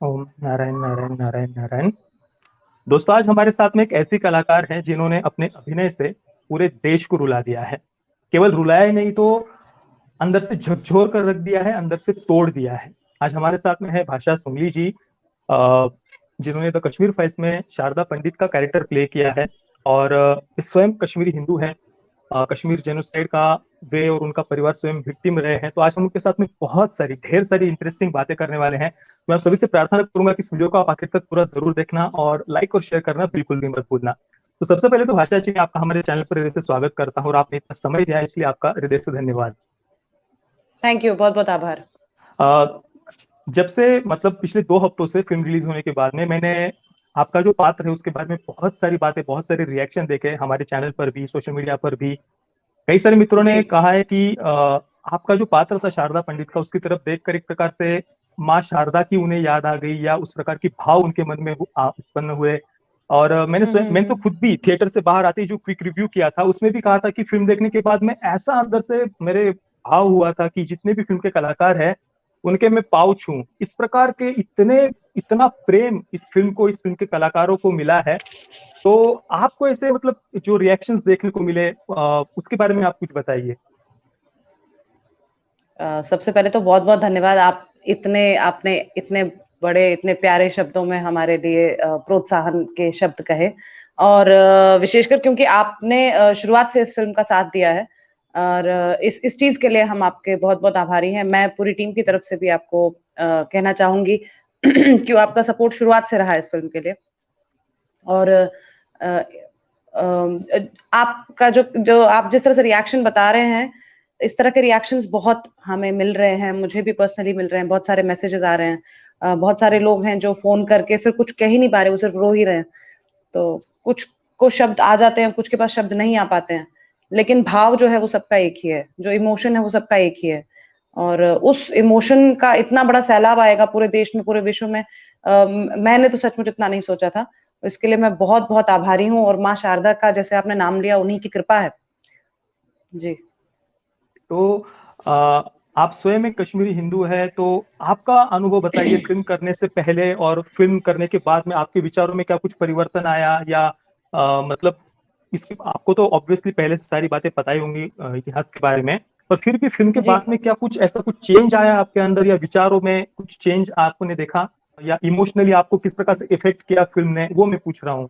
ओम नारायण नारायण नारायण नारायण। दोस्तों, आज हमारे साथ में एक ऐसी कलाकार हैं जिन्होंने अपने अभिनय से पूरे देश को रुला दिया है। केवल रुलाया ही नहीं तो अंदर से झकझोर कर रख दिया है, अंदर से तोड़ दिया है। आज हमारे साथ में है भाषा सुंगली जी, अ, जिन्होंने द कश्मीर फाइल्स में शारदा पंडित का कैरेक्टर प्ले किया है। और स्वयं कश्मीरी हिंदू हैं। कश्मीर जेनोसाइड का वे और उनका परिवार स्वयं विक्टिम रहे हैं। तो आज हम उनके साथ में बहुत सारी ढेर सारी इंटरेस्टिंग बातें करने वाले हैं। मैं आप सभी से प्रार्थना करूंगा कि इस वीडियो को आप आखिर तक पूरा जरूर देखना और लाइक और शेयर करना बिल्कुल भी मत भूलना। तो सबसे पहले तो भाषा जी, आपका हमारे चैनल पर हृदय से स्वागत करता हूँ और आपने इतना समय दिया है, इसलिए आपका हृदय से धन्यवाद। थैंक यू, बहुत बहुत आभार। अ, जब से मतलब पिछले 2 हफ्तों से फिल्म रिलीज होने के बाद में मैंने आपका जो पात्र है उसके बारे में बहुत सारी बातें, बहुत सारे रिएक्शन देखे, हमारे चैनल पर भी, सोशल मीडिया पर भी। कई सारे मित्रों जी। ने कहा है कि आपका जो पात्र था शारदा पंडित का, उसकी तरफ देखकर एक प्रकार से माँ शारदा की उन्हें याद आ गई, या उस प्रकार की भाव उनके मन में उत्पन्न हुए। और मैंने तो हम्म। खुद भी थिएटर से बाहर आते ही जो क्विक रिव्यू किया था उसमें भी कहा था कि फिल्म देखने के बाद में ऐसा अंदर से मेरे भाव हुआ था कि जितने भी फिल्म के कलाकार हैं उनके मैं पाँव छूं। इस प्रकार के इतना प्रेम इस फिल्म को, इस फिल्म के कलाकारों को मिला है। तो आपको ऐसे मतलब जो रिएक्शंस देखने को मिले, उसके बारे में आप कुछ बताइए। सबसे पहले तो बहुत बहुत धन्यवाद। आपने इतने बड़े, इतने प्यारे शब्दों में हमारे लिए प्रोत्साहन के शब्द कहे। और विशेषकर क्योंकि आपने शुरुआत से इस फिल्म का साथ दिया है, और इस चीज के लिए हम आपके बहुत बहुत आभारी हैं। मैं पूरी टीम की तरफ से भी आपको कहना चाहूंगी क्यों आपका सपोर्ट शुरुआत से रहा है इस फिल्म के लिए। और आपका जो जो आप जिस तरह से रिएक्शन बता रहे हैं, इस तरह के रिएक्शंस बहुत हमें मिल रहे हैं, मुझे भी पर्सनली मिल रहे हैं। बहुत सारे मैसेजेस आ रहे हैं, बहुत सारे लोग हैं जो फोन करके फिर कुछ कह ही नहीं पा रहे, वो सिर्फ रो ही रहे हैं। तो कुछ को शब्द आ जाते हैं, कुछ के पास शब्द नहीं आ पाते हैं, लेकिन भाव जो है वो सबका एक ही है, जो इमोशन है वो सबका एक ही है। और उस इमोशन का इतना बड़ा सैलाब आएगा पूरे देश में, पूरे विश्व में, मैंने तो सचमुच इतना नहीं सोचा था। इसके लिए मैं बहुत बहुत आभारी हूँ, और माँ शारदा का जैसे आपने नाम लिया, उन्हीं की कृपा है। जी। तो आप स्वयं एक कश्मीरी हिंदू है, तो आपका अनुभव बताइए फिल्म करने से पहले और फिल्म करने के बाद में आपके विचारों में क्या कुछ परिवर्तन आया, या मतलब इसके आपको तो ऑब्वियसली पहले से सारी बातें पता ही होंगी इतिहास के बारे में, पर फिर भी फिल्म के जी। बाद में क्या कुछ ऐसा कुछ चेंज आया आपके अंदर, या विचारों में कुछ चेंज आपने देखा, या इमोशनली आपको किस प्रकार से इफेक्ट किया फिल्म ने, वो मैं पूछ रहा हूँ।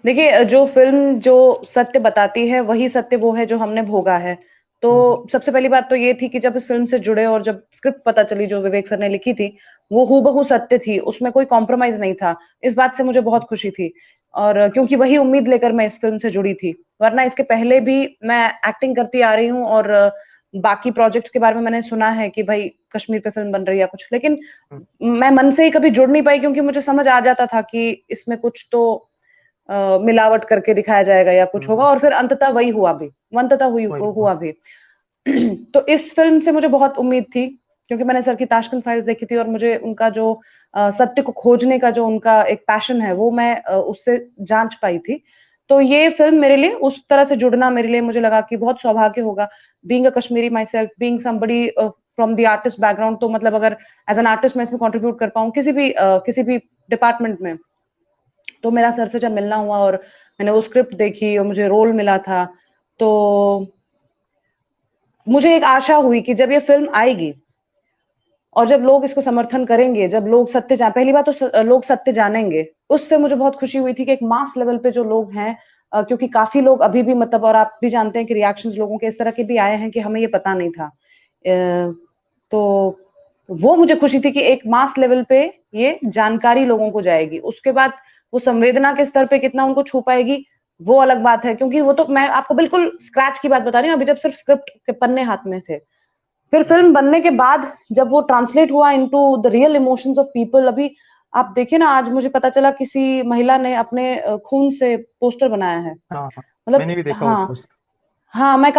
देखिए, जो फ़िल्म जो सत्य बताती है, वही सत्य वो है जो हमने भोगा है। तो हम्म। सबसे पहली बात तो ये थी कि जब इस फ़िल्म से जुड़े और जब स्क्रिप्ट पता चली जो विवेक सर ने लिखी थी, वो हूबहू सत्य थी, उसमें कोई कॉम्प्रोमाइज़ नहीं था। इस बात से मुझे बहुत खुशी थी, और क्योंकि वही उम्मीद लेकर मैं इस फ़िल्म से जुड़ी थी। वरना इसके पहले भी मैं एक्टिंग करती आ रही हूँ, और बाकी प्रोजेक्ट्स के बारे में मैंने सुना है कि भई कश्मीर पे फ़िल्म बन रही है या कुछ, लेकिन हम्म। मैं मन से ही कभी जुड़ नहीं पाई, क्योंकि मुझे समझ आ जाता था कि इसमें कुछ तो मिलावट करके दिखाया जाएगा या कुछ होगा, हम्म। और फिर अंततः वही हुआ भी, अंततः वही हुआ। हुआ भी। तो इस फिल्म से मुझे बहुत उम्मीद थी, क्योंकि मैंने सर की ताशकंद फाइल्स देखी थी, और मुझे उनका जो सत्य को खोजने का जो उनका एक पैशन है, वो मैं उससे जांच पाई थी। तो ये फिल्म मेरे लिए उस तरह से जुड़ना, मेरे लिए मुझे लगा कि बहुत सौभाग्य होगा, being a Kashmiri my self, being somebody from the artist background. तो मतलब अगर एज एन आर्टिस्ट मैं इसमें कंट्रीब्यूट कर पाऊँ किसी भी डिपार्टमेंट में, तो मेरा सर से जब मिलना हुआ और मैंने वो स्क्रिप्ट देखी और मुझे रोल मिला था, तो मुझे एक आशा हुई कि जब ये फ़िल्म आएगी और जब लोग इसको समर्थन करेंगे, जब लोग सत्य जान पहली बात तो लोग सत्य जानेंगे, उससे मुझे बहुत खुशी हुई थी कि एक मास लेवल पे जो लोग हैं, क्योंकि काफ़ी लोग अभी भी मतलब, और आप भी जानते हैं कि रिएक्शंस लोगों के इस तरह के भी आए हैं कि हमें ये पता नहीं था। तो वो मुझे खुशी थी कि एक मास लेवल पे ये जानकारी लोगों को जाएगी। उसके बाद वो संवेदना के स्तर पे कितना उनको छू पाएगी, वो अलग बात है, क्योंकि वो तो मैं आपको बिल्कुल स्क्रैच की बात बता रही हूँ, अभी जब सिर्फ स्क्रिप्ट के पन्ने हाथ में थे। फिर फिल्म बनने के बाद जब वो ट्रांसलेट हुआ into the real emotions of people, अभी आप देखिए ना, आज मुझे पता चला किसी महिला ने अपने खून से पोस्टर बनाया है। हाँ हाँ, मतलब मैंने भी देखा वो हाँ, पोस्ट। हाँ, मैं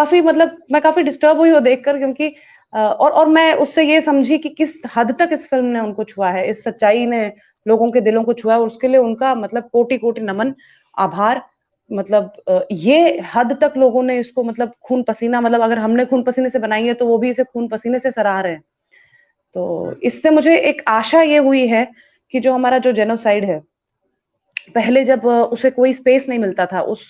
काफ़ी डिस्टर्ब हुई वो देखकर, क्योंकि और मैं उससे ये समझी कि किस हद तक इस फ़िल्म ने उनको छुआ है, इस सच्चाई ने लोगों के दिलों को छुआ है, और उसके लिए उनका मतलब कोटि-कोटि नमन, आभार। मतलब ये हद तक लोगों ने इसको मतलब खून-पसीना, मतलब अगर हमने खून-पसीने से बनाई है, तो वो भी इसे खून-पसीने से सराह रहे हैं। तो इससे मुझे एक आशा ये हुई है कि जो हमारा जो जेनोसाइड है, पहले जब उसे कोई स्पेस नहीं मिलता था उस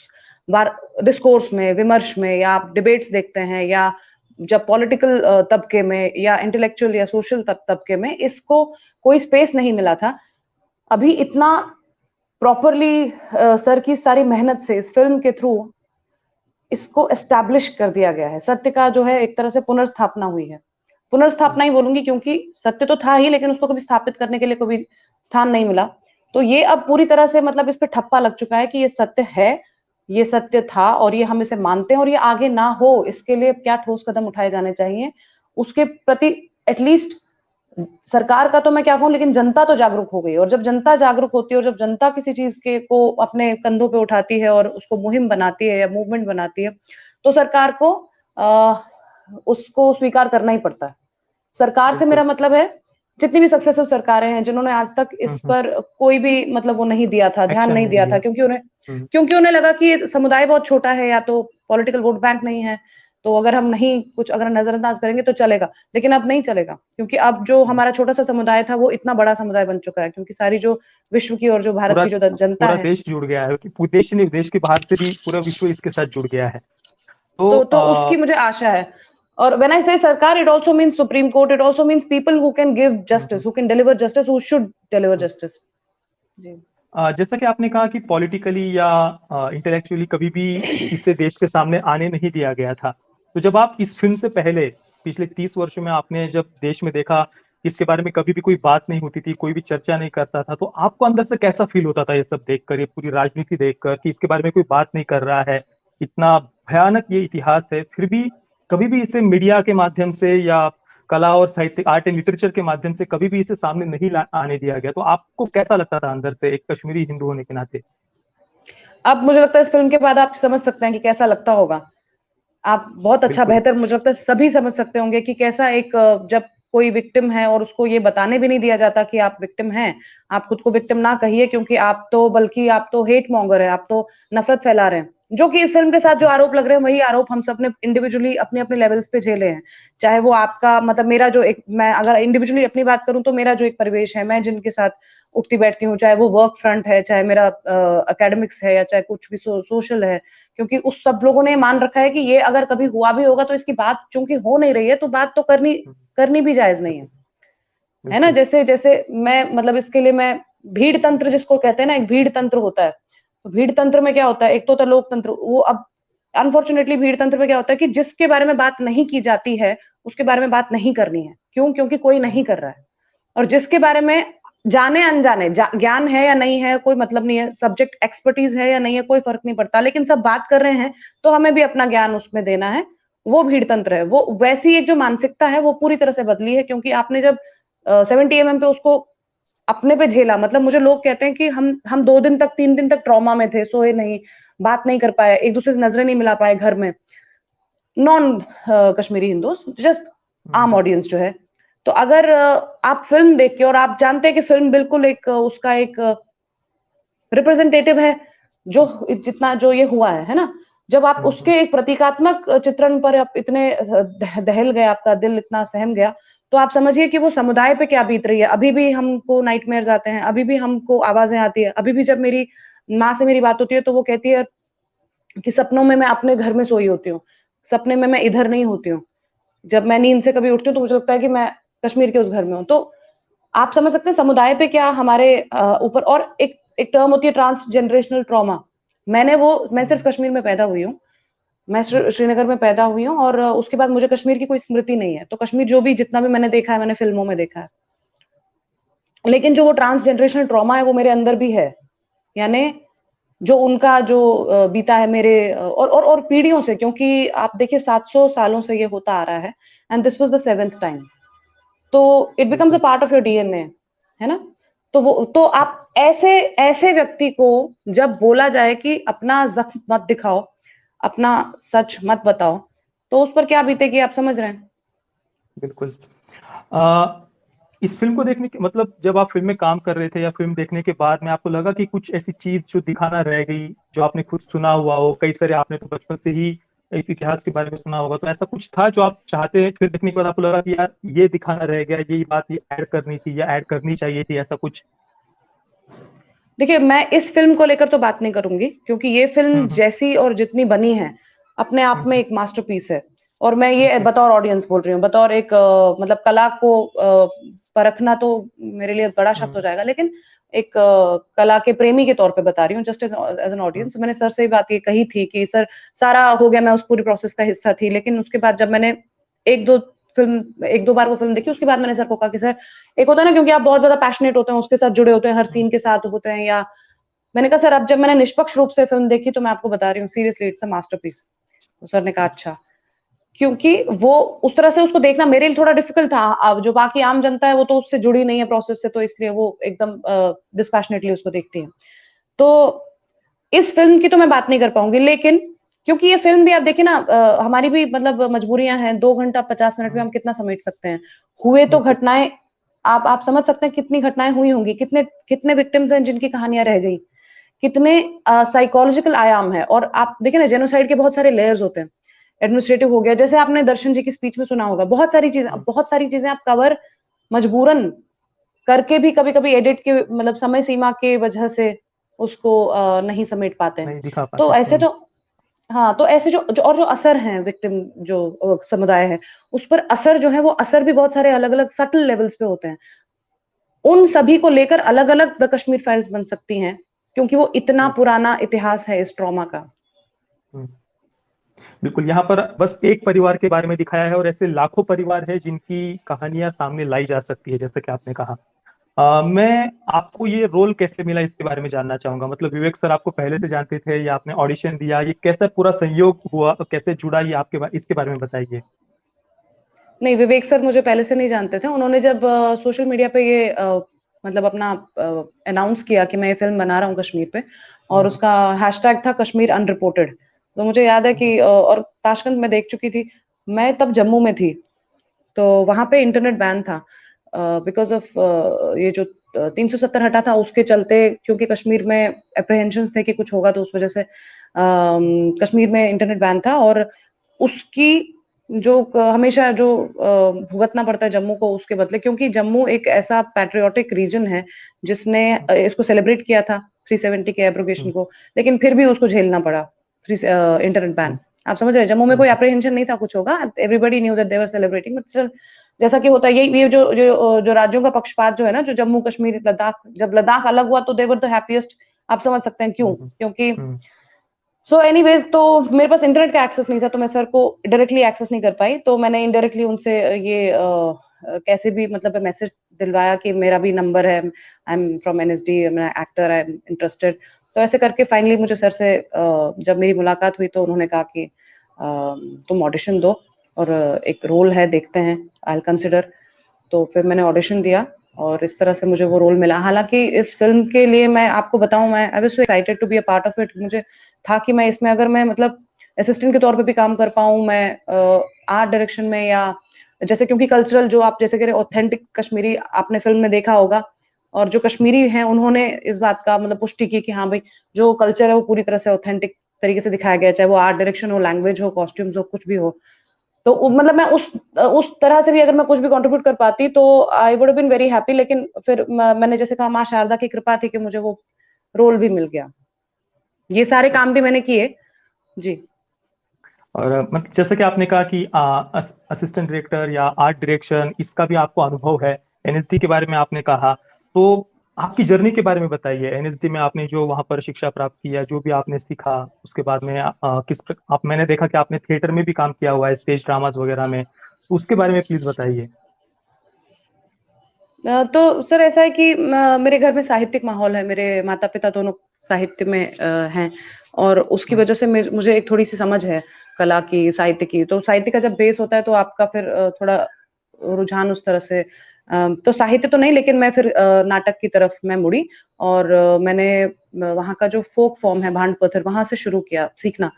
बार डिस्कोर्स में, विमर्श में, या आप डिबेट्स देखते हैं, या जब पॉलिटिकल तबके में या इंटेलेक्चुअल या सोशल तबके में इसको कोई स्पेस नहीं मिला था। अभी इतना प्रॉपरली सर की सारी मेहनत से इस फिल्म के थ्रू इसको एस्टैब्लिश कर दिया गया है। सत्य का जो है एक तरह से पुनर्स्थापना हुई है। पुनर्स्थापना ही बोलूंगी क्योंकि सत्य तो था ही, लेकिन उसको कभी स्थापित करने के लिए कोई स्थान नहीं मिला। तो ये अब पूरी तरह से मतलब इस पे ठप्पा लग चुका है कि ये सत्य है, ये सत्य था और ये हम इसे मानते हैं, और ये आगे ना हो इसके लिए क्या ठोस कदम उठाए जाने चाहिए उसके प्रति एटलीस्ट सरकार का तो मैं क्या कहूँ, लेकिन जनता तो जागरूक हो गई। और जब जनता जागरूक होती है और जब जनता किसी चीज के को अपने कंधों पे उठाती है और उसको मुहिम बनाती है या मूवमेंट बनाती है, तो सरकार को उसको स्वीकार करना ही पड़ता है। सरकार से मेरा मतलब है जितनी भी सक्सेसफुल सरकारें हैं जिन्होंने आज तक इस पर कोई भी मतलब वो नहीं दिया था, ध्यान नहीं दिया था, क्योंकि उन्हें लगा कि समुदाय बहुत छोटा है या तो पॉलिटिकल वोट बैंक नहीं है, तो अगर हम नहीं कुछ अगर नजरअंदाज करेंगे तो चलेगा। लेकिन अब नहीं चलेगा, क्योंकि अब जो हमारा छोटा सा समुदाय था वो इतना बड़ा समुदाय बन चुका है, क्योंकि सारी जो विश्व की और जो भारत की जो जनता है, पूरा देश जुड़ गया है, कि देश नहीं, देश के बाहर से भी पूरा विश्व इसके साथ जुड़ गया है। तो उसकी मुझे आशा है। और when I say सरकार, it also means Supreme Court, it also means people who can give justice, who can deliver justice, who should deliver justice. जी। जैसा कि आपने कहा कि पॉलिटिकली या इंटेलेक्चुअली कभी भी इसे देश के सामने आने नहीं दिया गया था, तो जब आप इस फिल्म से पहले पिछले 30 वर्षों में आपने जब देश में देखा इसके बारे में कभी भी कोई बात नहीं होती थी, कोई भी चर्चा नहीं करता था, तो आपको अंदर से कैसा फील होता था ये सब देखकर, ये पूरी राजनीति देखकर कि इसके बारे में कोई बात नहीं कर रहा है, इतना भयानक ये इतिहास है, फिर भी कभी भी इसे मीडिया के माध्यम से या कला और साहित्य, आर्ट एंड लिटरेचर के माध्यम से कभी भी इसे सामने नहीं आने दिया गया, तो आपको कैसा लगता था अंदर से एक कश्मीरी हिंदू होने के नाते? अब मुझे लगता है इस फिल्म के बाद आप समझ सकते हैं कि कैसा लगता होगा। आप बहुत अच्छा बेहतर, मुझे लगता है सभी समझ सकते होंगे कि कैसा एक जब कोई विक्टिम है और उसको ये बताने भी नहीं दिया जाता कि आप विक्टिम हैं, आप खुद को विक्टिम ना कहिए, क्योंकि आप तो बल्कि आप तो हेट मॉन्गर है, आप तो नफरत फैला रहे हैं। जो कि इस फिल्म के साथ जो आरोप लग रहे हैं वही आरोप हम सब ने इंडिविजुअली अपने अपने लेवल्स पे झेले हैं। चाहे वो आपका मतलब मेरा जो एक, मैं अगर इंडिविजुअली अपनी बात करूं तो मेरा जो एक परिवेश है, मैं जिनके साथ उठती बैठती हूँ, चाहे वो वर्क फ्रंट है, चाहे मेरा एकेडमिक्स है, या चाहे कुछ भी सोशल है, क्योंकि उस सब लोगों ने मान रखा है कि ये अगर कभी हुआ भी होगा तो इसकी बात चूंकि हो नहीं रही है तो बात तो करनी भी जायज नहीं है ना। जैसे जैसे मैं मतलब इसके लिए मैं भीड़ तंत्र जिसको कहते हैं ना, एक भीड़ तंत्र होता है, तो भीड़ तंत्र में क्या होता है, एक तो होता है लोकतंत्र, वो अब अनफॉर्चुनेटली भीड़ तंत्र में क्या होता है कि जिसके बारे में बात नहीं की जाती है उसके बारे में बात नहीं करनी है। क्यों? क्योंकि कोई नहीं कर रहा है। और जिसके बारे में जाने अनजाने ज्ञान है या नहीं है कोई मतलब नहीं है, सब्जेक्ट एक्सपर्टीज है या नहीं है कोई फर्क नहीं पड़ता, लेकिन सब बात कर रहे हैं तो हमें भी अपना ज्ञान उसमें देना है, वो भीड़ तंत्र है। वो वैसी एक जो मानसिकता है वो पूरी तरह से बदली है, क्योंकि आपने जब 70 mm पे उसको अपने पे झेला, मतलब मुझे लोग कहते हैं कि हम 2 दिन तक 3 दिन तक ट्रॉमा में थे, सोए नहीं, बात नहीं कर पाए, एक दूसरे से नजरें नहीं मिला पाए घर में, नॉन कश्मीरी हिंदूज, जस्ट आम ऑडियंस जो है। तो अगर आप फिल्म देख के, और आप जानते हैं कि फिल्म बिल्कुल एक उसका एक रिप्रेजेंटेटिव है जो जितना जो ये हुआ है ना, जब आप उसके एक प्रतीकात्मक चित्रण पर आप इतने दहल गए, आपका दिल इतना सहम गया, तो आप समझिए कि वो समुदाय पे क्या बीत रही है। अभी भी हमको नाइटमेयर्स आते हैं, अभी भी हमको आवाजें आती है, अभी भी जब मेरी माँ से मेरी बात होती है तो वो कहती है कि सपनों में मैं अपने घर में सोई होती हूँ, सपने में मैं इधर नहीं होती हूँ, जब मैं नींद से कभी उठती हूँ तो मुझे लगता है कि मैं कश्मीर के उस घर में हूँ। तो आप समझ सकते हैं समुदाय पे क्या हमारे ऊपर। और एक टर्म होती है ट्रांस जनरेशनल ट्रॉमा। मैं सिर्फ कश्मीर में पैदा हुई हूँ, मैं श्रीनगर में पैदा हुई हूँ, और उसके बाद मुझे कश्मीर की कोई स्मृति नहीं है। तो कश्मीर जो भी जितना भी मैंने देखा है, मैंने फिल्मों में देखा है, लेकिन जो वो ट्रांस जनरेशनल ट्रॉमा है वो मेरे अंदर भी है। यानी जो उनका जो बीता है मेरे और पीढ़ियों से, क्योंकि आप देखिए 700 सालों से ये होता आ रहा है, and this was the 7th time. तो it becomes a part of your DNA, है ना। तो आप ऐसे ऐसे व्यक्ति को जब बोला जाए कि अपना जख्म मत दिखाओ, अपना सच मत बताओ, तो उस पर क्या बीतेगी आप समझ रहे हैं। बिल्कुल। इस फिल्म को देखने के मतलब जब आप फिल्म में काम कर रहे थे या फिल्म देखने के बाद में आपको लगा कि कुछ ऐसी चीज जो दिखाना रह गई, जो आपने खुद सुना हुआ हो, कई सारे आपने तो बचपन से ही इस इतिहास के बारे में सुना होगा, तो ऐसा कुछ था जो आप चाहते हैं, फिर देखने के बाद आपको लगा कि यार ये दिखाना रह गया, ये बात ये ऐड करनी थी या ऐड करनी चाहिए थी, ऐसा कुछ? देखिए, मैं इस फ़िल्म को लेकर तो बात नहीं करूँगी, क्योंकि ये फ़िल्म हम्म। जैसी और जितनी बनी है, अपने आप में हम्म। एक मास्टरपीस है। और मैं ये बिल्कुल। बतौर ऑडियंस बोल रही हूँ, बतौर एक मतलब कला को परखना तो मेरे लिए बड़ा शब्द हो हम्म। जाएगा, लेकिन एक कला के प्रेमी के तौर पे बता रही हूँ, just as an hmm. Audience. मैंने सर से ये बात ये कही थी कि सर, सारा हो गया, मैं उस पूरी प्रोसेस का हिस्सा थी, लेकिन उसके बाद जब मैंने 1-2 1-2 बार वो फ़िल्म देखी, उसके बाद मैंने सर को कहा कि सर, एक होता है ना, क्योंकि आप बहुत ज़्यादा पैशनेट होते हैं, उसके साथ जुड़े होते हैं, हर हम्म। सीन के साथ होते हैं, या मैंने कहा सर, अब जब मैंने निष्पक्ष रूप से फ़िल्म देखी, तो मैं आपको बता रही हूँ, सीरियसली इट्स अ मास्टरपीस। तो सर ने कहा अच्छा, क्योंकि वो उस तरह से उसको देखना मेरे लिए थोड़ा डिफिकल्ट था। अब जो बाकी आम जनता है, वो तो उससे जुड़ी नहीं है प्रोसेस से, तो इसलिए वो एकदम डिस्पैशनेटली उसको देखती है। तो इस फ़िल्म की तो मैं बात नहीं कर पाऊँगी, लेकिन क्योंकि ये फ़िल्म भी आप देखिए ना, हमारी भी मतलब मजबूरियाँ हैं, 2 घंटा 50 मिनट में हम्म। हम कितना समेट सकते हैं। हुए तो बिल्कुल। घटनाएँ, आप समझ सकते हैं कितनी घटनाएँ हुई होंगी, कितने कितने विक्टिम्स हैं जिनकी कहानियाँ रह गई, कितने साइकोलॉजिकल आयाम हैं। और आप देखिए ना, जेनोसाइड के बहुत सारे लेयर्स होते हैं। एडमिनिस्ट्रेटिव हो गया, जैसे आपने दर्शन जी की स्पीच में सुना होगा, हम्म। बहुत सारी चीज़ें आप कवर मजबूरन करके भी कभी-कभी एडिट के मतलब समय सीमा के वजह से उसको नहीं समेट पाते हैं। नहीं दिखा तो पाते। ऐसे तो हाँ, तो ऐसे जो असर हैं विक्टिम जो समुदाय है, उस पर असर जो है, वो असर भी बहुत सारे अलग-अलग सटल लेवल्स पे होते हैं। उन सभी को लेकर अलग-अलग द कश्मीर फाइल्स बन सकती हैं, क्योंकि वो इतना हम्म। पुराना इतिहास है इस ट्रॉमा का। हम्म। बिल्कुल, यहाँ पर बस एक परिवार के बारे में दिखाया है और ऐसे लाखों परिवार है जिनकी कहानियां सामने लाई जा सकती है, जैसे कि आपने कहा। मैं आपको ये रोल कैसे मिला इसके बारे में जानना चाहूंगा। मतलब विवेक सर आपको पहले से जानते थे या आपने ऑडिशन दिया, ये कैसा पूरा संयोग हुआ, कैसे जुड़ा, ये इसके बारे में बताइए। नहीं, विवेक सर मुझे पहले से नहीं जानते थे। उन्होंने जब सोशल मीडिया पे ये मतलब अपना अनाउंस किया कि मैं ये फ़िल्म बना रहा हूँ कश्मीर पे, और हम्म। उसका हैशटैग था कश्मीर अनरिपोर्टेड। तो मुझे याद है हम्म। कि और ताशकंद मैं देख चुकी थी। मैं तब जम्मू में थी, तो वहाँ पे इंटरनेट बैन था बिकॉज़ ऑफ ये जो 370 हटा था, उसके चलते, क्योंकि कश्मीर में एप्रीहेंशन्स थे कि कुछ होगा, तो उस वज़ह से कश्मीर में इंटरनेट बैन था। और उसकी जो हमेशा जो भुगतना पड़ता है जम्मू को उसके बदले, क्योंकि जम्मू एक ऐसा पैट्रियोटिक रीजन है जिसने इसको सेलिब्रेट किया था 370 के एब्रोगेशन हम्म। को, लेकिन फिर भी उसको झेलना पड़ा इंटरनेट बैन। हम्म। आप समझ रहे हैं, जम्मू में कोई हम्म। एप्रीहेंशन नहीं था कुछ होगा, everybody knew that they were celebrating, but still, जैसा कि होता है, ये जो राज्यों का पक्षपात जो है ना, जो जम्मू कश्मीर लद्दाख, जब लद्दाख अलग हुआ तो दे वर द हैप्पीएस्ट। आप समझ सकते हैं क्यों, हम्म। क्योंकि हम्म। सो एनीवेज, तो मेरे पास इंटरनेट का एक्सेस नहीं था, तो मैं सर को डायरेक्टली एक्सेस नहीं कर पाई, तो मैंने इनडायरेक्टली उनसे ये कैसे भी मतलब मैसेज दिलवाया कि मेरा भी नंबर है, आई एम फ्रॉम एनएसडी, मैं एक्टर, आई एम इंटरेस्टेड। तो ऐसे करके फाइनली मुझे सर से जब मेरी मुलाकात हुई, तो उन्होंने कहा कि तुम ऑडिशन दो, और एक रोल है, देखते हैं, आई विल कंसिडर। तो फिर मैंने ऑडिशन दिया, और इस तरह से मुझे वो रोल मिला। हालाँकि इस फ़िल्म के लिए मैं आपको बताऊँ, मैं I was so excited to be a part of it. मुझे था कि मैं इसमें, अगर मैं मतलब असिस्टेंट के तौर पे भी काम कर पाऊँ, मैं आर्ट डायरेक्शन में, या जैसे, क्योंकि कल्चरल जो आप जैसे कह रहे, ऑथेंटिक कश्मीरी आपने फ़िल्म में देखा होगा, और जो कश्मीरी हैं उन्होंने इस बात का मतलब पुष्टि की कि हाँ भाई, जो कल्चर है वो पूरी तरह से ऑथेंटिक तरीके से दिखाया गया है, चाहे वो आर्ट डायरेक्शन हो, लैंग्वेज हो, कॉस्ट्यूम्स हो, कुछ भी हो। तो मतलब मैं उस तरह से भी अगर मैं कुछ भी कंट्रीब्यूट कर पाती, तो I would have been very happy. लेकिन फिर मैंने जैसे कहा, माँ शारदा की कृपा थी कि मुझे वो रोल भी मिल गया। ये सारे काम भी मैंने किए। जी। और मतलब जैसे कि आपने कहा कि असिस्टेंट डायरेक्टर या आर्ट डायरेक्शन, इसका भी आपको अनुभव है। एनएसडी के बारे में आपने कहा, तो आपकी जर्नी के बारे में बताइए। एनएसडी में आपने जो वहां पर शिक्षा प्राप्त किया, जो भी आपने सीखा, उसके बाद में मैंने देखा कि आपने थिएटर में भी काम किया हुआ है, स्टेज ड्रामास वगैरह में, तो उसके बारे में प्लीज बताइए। तो सर ऐसा है कि मेरे घर में साहित्यिक माहौल है, मेरे माता-पिता दोनों साहित्य में हैं, और उसकी हम्म। वजह से मुझे एक थोड़ी-सी समझ है कला की, साहित्य की। तो साहित्य का जब बेस होता है, तो आपका फिर थोड़ा रुझान उस तरह से, तो साहित्य तो नहीं, लेकिन मैं फिर नाटक की तरफ मैं मुड़ी, और मैंने वहाँ का जो फ़ोक फ़ॉर्म है भांड पत्थर, वहाँ से शुरू किया सीखना।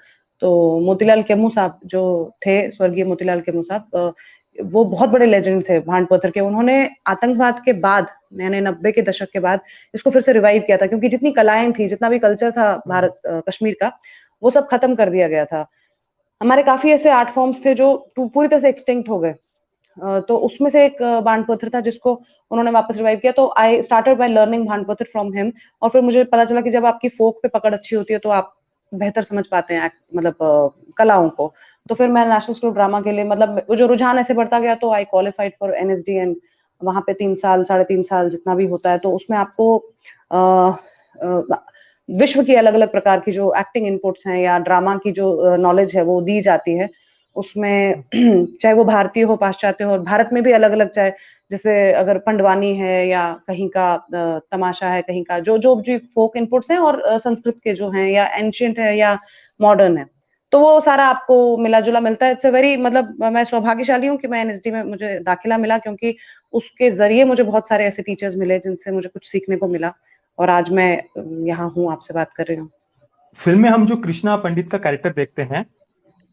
तो मोतीलाल केमू साहब जो थे, स्वर्गीय मोतीलाल केमू साहब, वो बहुत बड़े लेजेंड थे भांड पत्थर के। उन्होंने आतंकवाद के बाद, यानी 90 के दशक के बाद, इसको फिर से रिवाइव किया था, क्योंकि जितनी कलाएँ थी, जितना भी कल्चर था हम्म। कश्मीर का, वो सब खत्म कर दिया गया था। हमारे काफ़ी ऐसे आर्ट फॉर्म्स थे जो पूरी तरह से एक्सटिंक्ट हो गए। तो उसमें से एक भांडपत्थर था जिसको उन्होंने वापस रिवाइव किया, तो आई स्टार्टेड बाय लर्निंग भांडपत्थर फ्रॉम हिम। और फिर मुझे पता चला कि जब आपकी फ़ोक पे पकड़ अच्छी होती है तो आप बेहतर समझ पाते हैं मतलब कलाओं को। तो फिर मैं नेशनल स्कूल ऑफ ड्रामा के लिए मतलब वो जो रुझान ऐसे बढ़ता गया तो आई क्वालिफाइड फॉर एनएसडी एंड वहाँ पे 3 साल, साढ़े 3 साल जितना भी होता है, तो उसमें आपको विश्व की अलग-अलग प्रकार की जो एक्टिंग इनपुट्स हैं या ड्रामा की जो नॉलेज है वो दी जाती है। उसमें चाहे वो भारतीय हो, पाश्चात्य हो, और भारत में भी अलग-अलग, चाहे जैसे अगर पंडवानी है या कहीं का तमाशा है, कहीं का जो जी फ़ोक इनपुट्स हैं, और संस्कृत के जो हैं या एंशिएंट है या मॉडर्न है। तो वो सारा आपको मिला-जुला मिलता है। इट्स अ वेरी मतलब मैं सौभाग्यशाली हूँ कि मैं एनएसडी में मुझे दाखिला मिला, क्योंकि उसके ज़रिए मुझे बहुत सारे ऐसे टीचर्स मिले जिनसे मुझे कुछ सीखने को मिला, और आज मैं यहाँ हूँ, आपसे बात कर रही हूँ। फिल्म में हम जो कृष्णा पंडित का कैरेक्टर देखते हैं,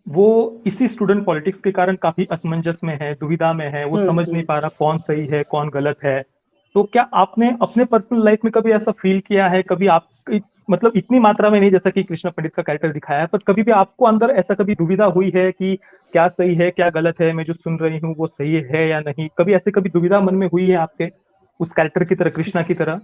वो इसी स्टूडेंट पॉलिटिक्स के कारण काफी असमंजस में है, दुविधा में है, वो हुँ, समझ नहीं हुँ। पा रहा कौन सही है कौन गलत है। तो क्या आपने अपने पर्सनल लाइफ में कभी ऐसा फील किया है, कभी आप मतलब इतनी मात्रा में नहीं जैसा कि कृष्णा पंडित का कैरेक्टर दिखाया है, पर कभी भी आपको अंदर ऐसा कभी दुविधा हुई है कि क्या सही है क्या गलत है, मैं जो सुन रही हूँ वो सही है या नहीं, कभी ऐसे कभी दुविधा मन में हुई है आपके उस कैरेक्टर की तरह, कृष्णा की तरह?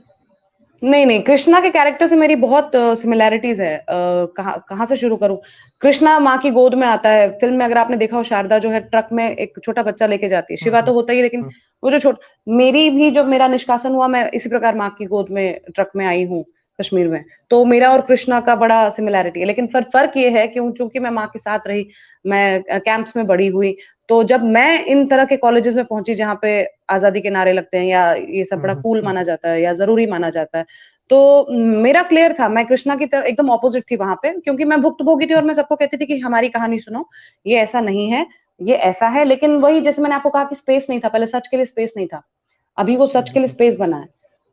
नहीं, नहीं, कृष्णा के कैरेक्टर से मेरी बहुत सिमिलैरिटीज़ है। कहाँ कहाँ से शुरू करूँ? कृष्णा माँ की गोद में आता है। फ़िल्म में अगर आपने देखा हो, शारदा जो है ट्रक में एक छोटा बच्चा लेके जाती है। हम्म, शिवा तो होता ही है, लेकिन हम्म, वो जो मेरी भी जब मेरा निष्कासन हुआ, मैं इसी प्रकार माँ की गोद में ट्रक में आई हूँ, कश्मीर में। तो मेरा और कृष्णा का बड़ा सिमिलैरिटी है। लेकिन फ़र्क ये है कि चूँकि मैं माँ के साथ रही, मैं कैंप्स में बड़ी हुई, तो जब मैं इन तरह के कॉलेजेस में पहुँची जहाँ पे आज़ादी के नारे लगते हैं या ये सब बड़ा कूल माना जाता है या ज़रूरी माना जाता है, तो मेरा क्लियर था, मैं कृष्णा की तरह एकदम ऑपोज़िट थी वहाँ पे, क्योंकि मैं भुक्तभोगी थी और मैं सबको कहती थी कि हमारी कहानी सुनो, ये ऐसा नहीं है, ये ऐसा है। लेकिन वही, जैसे मैंने आपको कहा कि स्पेस नहीं था, पहले सच के लिए स्पेस नहीं था। अभी वो सच के लिए बिल्कुल स्पेस बना है।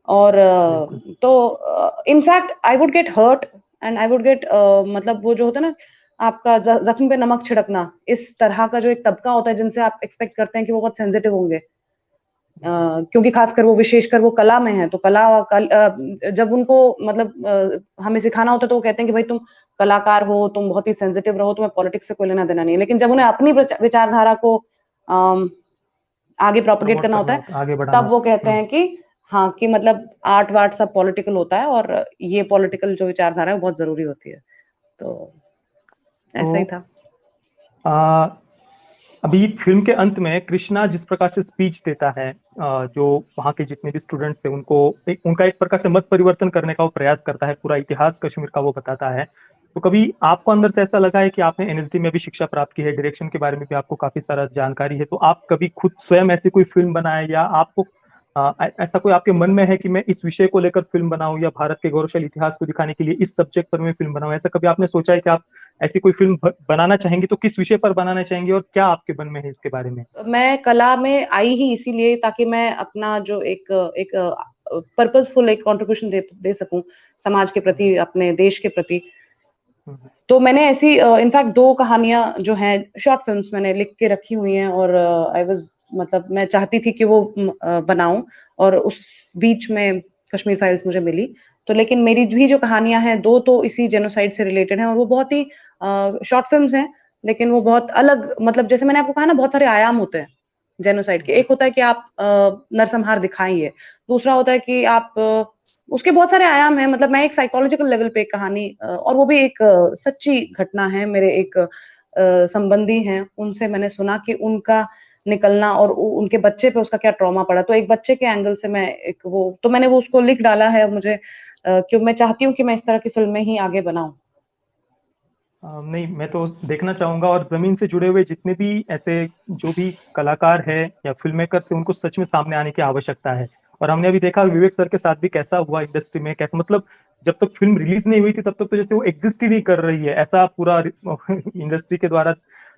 और बिल्कुल। तो in fact I would get hurt and I would get मतलब वो जो होता है ना, आपका ज़ख्म पे नमक छिड़कना, इस तरह का जो एक तबका होता है जिनसे आप एक्सपेक्ट करते हैं कि वो बहुत सेंसिटिव होंगे। क्योंकि खासकर वो विशेषकर वो कला में है, तो जब उनको मतलब हमें सिखाना होता है तो वो कहते हैं कि भाई तुम कलाकार हो, तुम बहुत ही सेंसिटिव रहो, तुम्हें पॉलिटिक्स से कोई लेना-देना नहीं है। लेकिन जब उन्हें अपनी विचारधारा को अम, आगे प्रोपेगेट प्रमोट करना होता करना है, होता है, आगे बढ़ाना तब वो होता कहते है। हैं कि हाँ, कि मतलब आर्ट-वार्ट सब पॉलिटिकल होता है, और ये पॉलिटिकल जो विचारधारा है वो बहुत ज़रूरी होती है। तो तो ऐसा ही था। आ, अभी फिल्म के अंत में कृष्णा जिस प्रकार से स्पीच देता है, जो वहाँ के जितने भी स्टूडेंट्स थे उनको उनका एक प्रकार से मत परिवर्तन करने का वो प्रयास करता है, पूरा इतिहास कश्मीर का वो बताता है। तो कभी आपको अंदर से ऐसा लगा है कि आपने एनएसडी में भी शिक्षा प्राप्त की है, डायरेक्शन के बारे में भी आपको काफी सारा जानकारी है, तो आप कभी खुद स्वयं ऐसी कोई फिल्म बनाए, या आपको ऐसा कोई आपके मन में है कि मैं इस विषय को लेकर फिल्म बनाऊं, या भारत के गौरवशाली इतिहास को दिखाने के लिए इस सब्जेक्ट पर मैं फिल्म बनाऊं, ऐसा कभी आपने सोचा है कि आप ऐसी कोई फिल्म बनाना चाहेंगे, तो किस विषय पर बनाना चाहेंगे और क्या आपके मन में है इसके बारे में? मैं कला में आई ही इसीलिए ताकि मैं अपना जो एक एक पर्पसफुल एक कंट्रीब्यूशन दे सकूं समाज के हम्म, प्रति, अपने देश के प्रति। हम्म, तो मैंने ऐसी इनफैक्ट 2 कहानियाँ जो हैं, शॉर्ट फ़िल्म्स मैंने लिख के रखी हुई हैं, और आई वाज़ मतलब मैं चाहती थी कि वो बनाऊँ, और उस बीच में कश्मीर फाइल्स मुझे मिली। तो लेकिन मेरी भी जो कहानियाँ हैं, 2 तो इसी जेनोसाइड से रिलेटेड हैं, और वो बहुत ही शॉर्ट फ़िल्म्स हैं, लेकिन वो बहुत अलग, मतलब जैसे मैंने आपको कहा ना, बहुत सारे आयाम होते हैं जेनोसाइड के। एक होता है कि आप नरसंहार दिखाएँ, दूसरा होता है कि आप उसके बहुत सारे आयाम हैं। मतलब मैं एक साइकोलॉजिकल लेवल पे एक कहानी और वो भी एक सच्ची घटना है। मेरे एक संबंधी हैं, उनसे मैंने सुना कि उनका निकलना और उ उनके बच्चे पे उसका क्या ट्रॉमा पड़ा। तो एक बच्चे के एंगल से मैं एक वो तो मैंने वो उसको लिख डाला है मुझे क्यों मैं चाहती हूँ कि मैं इस तरह की फ़िल्में ही आगे बनाऊँ। नहीं, मैं तो देखना चाहूंगा, और जमीन से जुड़े हुए जितने भी ऐसे जो भी कलाकार है या फिल्म मेकर्स है, उनको सच में सामने आने की आवश्यकता है। और हमने अभी देखा विवेक सर के साथ भी कैसा हुआ इंडस्ट्री में, कैसा मतलब जब तक फिल्म रिलीज नहीं हुई थी तब तक तो जैसे वो एग्जिस्ट ही नहीं कर रही है, ऐसा पूरा इंडस्ट्री के द्वारा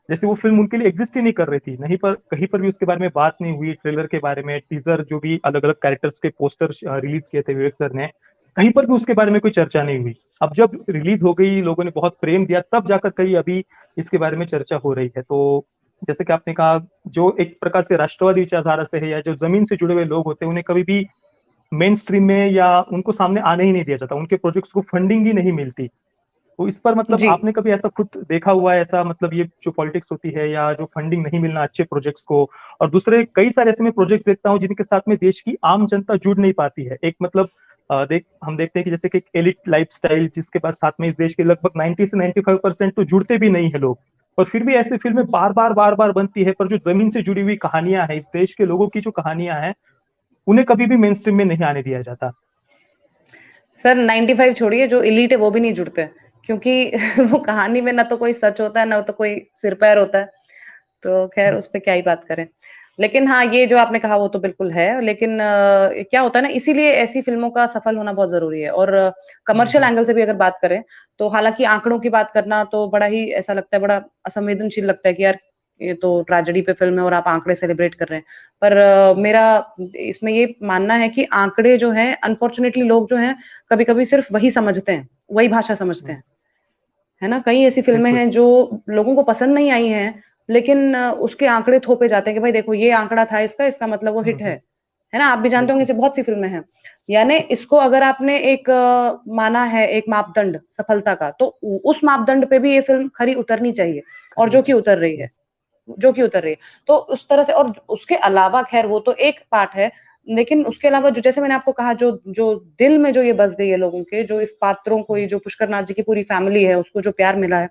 जैसे वो फिल्म उनके लिए एग्जिस्ट ही नहीं कर रही थी, नहीं पर कहीं पर भी उसके बारे में बात नहीं हुई, ट्रेलर के बारे में, टीजर जो भी अलग अलग कैरेक्टर्स के पोस्टर रिलीज किए थे विवेक सर ने, कहीं पर भी उसके बारे में कोई चर्चा नहीं हुई। अब जब रिलीज हो गई, लोगों ने बहुत प्रेम दिया, तब जाकर कहीं अभी इसके बारे में चर्चा हो रही है। तो जैसे कि आपने कहा, जो एक प्रकार से राष्ट्रवादी विचारधारा से है या जो जमीन से जुड़े हुए लोग होते हैं, उन्हें कभी भी मेन स्ट्रीम में या उनको सामने आने ही नहीं दिया जाता, उनके प्रोजेक्ट्स को फंडिंग ही नहीं मिलती। तो इस पर मतलब जी। आपने कभी ऐसा खुद देखा हुआ है, ऐसा मतलब ये जो पॉलिटिक्स होती है या जो फंडिंग नहीं मिलना अच्छे प्रोजेक्ट्स को, और दूसरे कई सारे ऐसे में प्रोजेक्ट्स देखता हूँ जिनके साथ में देश की आम जनता जुड़ नहीं पाती है। एक मतलब हम देखते हैं कि जैसे कि एलिट लाइफस्टाइल जिसके पास साथ में इस देश के लगभग 90 से 95% तो जुड़ते भी नहीं है लोग, और फिर भी ऐसे फिल्में बार बार बनती है, पर जो जमीन से जुड़ी हुई कहानियां हैं, इस देश के लोगों की जो कहानियां हैं, उन्हें कभी भी मेन स्ट्रीम में नहीं आने दिया जाता। सर 95 छोड़िए, जो एलीट है वो भी नहीं जुड़ते, क्योंकि वो कहानी में ना तो कोई सच होता है, ना तो कोई सिर पैर होता है। तो खैर हम्म, उस पे क्या ही बात करें। लेकिन हाँ, ये जो आपने कहा वो तो बिल्कुल है, लेकिन क्या होता है ना, इसीलिए ऐसी फ़िल्मों का सफल होना बहुत ज़रूरी है। और कमर्शियल हम्म, एंगल से भी अगर बात करें, तो हालाँकि आँकड़ों की बात करना तो बड़ा ही ऐसा लगता है, बड़ा असंवेदनशील लगता है कि यार, ये तो ट्रेजेडी पे फ़िल्म है और आप आँकड़े सेलिब्रेट कर रहे हैं। पर मेरा इसमें ये मानना है कि आँकड़े जो हैं, अनफॉर्च्युनेटली लोग जो हैं, कभी-कभी सिर्फ़ वही समझते हैं, वही भाषा समझते हम्म, हैं। है ना? कई ऐसी फ़िल्में बिल्कुल। हैं जो लोगों को पसंद नहीं आई हैं, लेकिन उसके आँकड़े थोपे जाते हैं कि भाई देखो ये आँकड़ा था इसका मतलब वो हिट है। है ना? आप भी जानते होंगे बिल्कुल। ऐसी बहुत सी फ़िल्में हैं। यानी इसको अगर आपने एक माना है एक मापदंड सफलता का, तो उस मापदंड पे भी ये फ़िल्म खरी उतरनी चाहिए, और खरी जो कि उतरनी उतर रही चाहिए। है। जो कि उतर रही है। तो उस तरह से, और उसके अलावा ख़ैर वो तो एक पार्ट है, लेकिन उसके अलावा जो जैसे मैंने आपको कहा, जो जो दिल में जो ये बस गई है लोगों के, जो इस पात्रों को, ये जो पुष्कर नाथ जी की पूरी फैमिली है, उसको जो प्यार मिला है,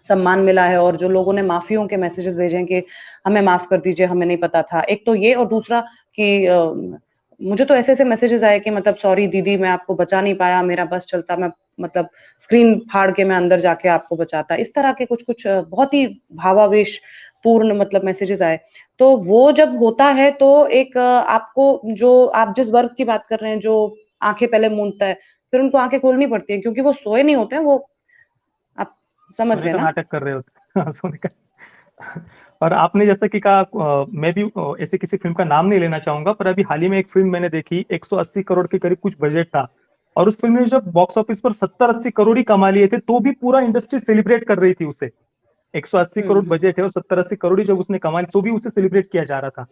सम्मान मिला है, और जो लोगों ने माफ़ियों के मैसेजेस भेजे हैं कि हमें माफ़ कर दीजिए, हमें नहीं पता था। एक तो ये, और दूसरा कि मुझे तो ऐसे-ऐसे मैसेजेस आए कि मतलब सॉरी दीदी, मैं आपको बचा नहीं पाया, मेरा बस चलता, मैं मतलब स्क्रीन फाड़ के मैं अंदर जाके आपको बचाता। इस तरह के कुछ-कुछ बहुत ही भावावेश पूर्ण मतलब मैसेजेस आए। तो वो जब होता है तो एक आपको, जो आप जिस वर्ग की बात कर रहे हैं, जो आँखें पहले मूंदता है, फिर उनको आँखें खोलनी पड़ती हैं, क्योंकि वो सोए नहीं होते हैं, वो आप समझ सोने गए का ना? नाटक कर रहे होते हैं। हाँ, सोने का। और आपने जैसा कि कहा, मैं भी ऐसे किसी फिल्म का नाम नहीं लेना चाहूंगा, पर अभी हाल ही में एक फिल्म मैंने देखी, 180 करोड़ के करीब कुछ बजट था, और उस फिल्म ने जब बॉक्स ऑफिस पर 70-80 करोड़ ही कमा लिए थे, तो भी पूरा इंडस्ट्री सेलिब्रेट कर रही थी उसे। 180 करोड़ हुँ, बजट है और 70-80 करोड़ ही जब उसने कमा ली, तो भी उसे सेलिब्रेट किया जा रहा था।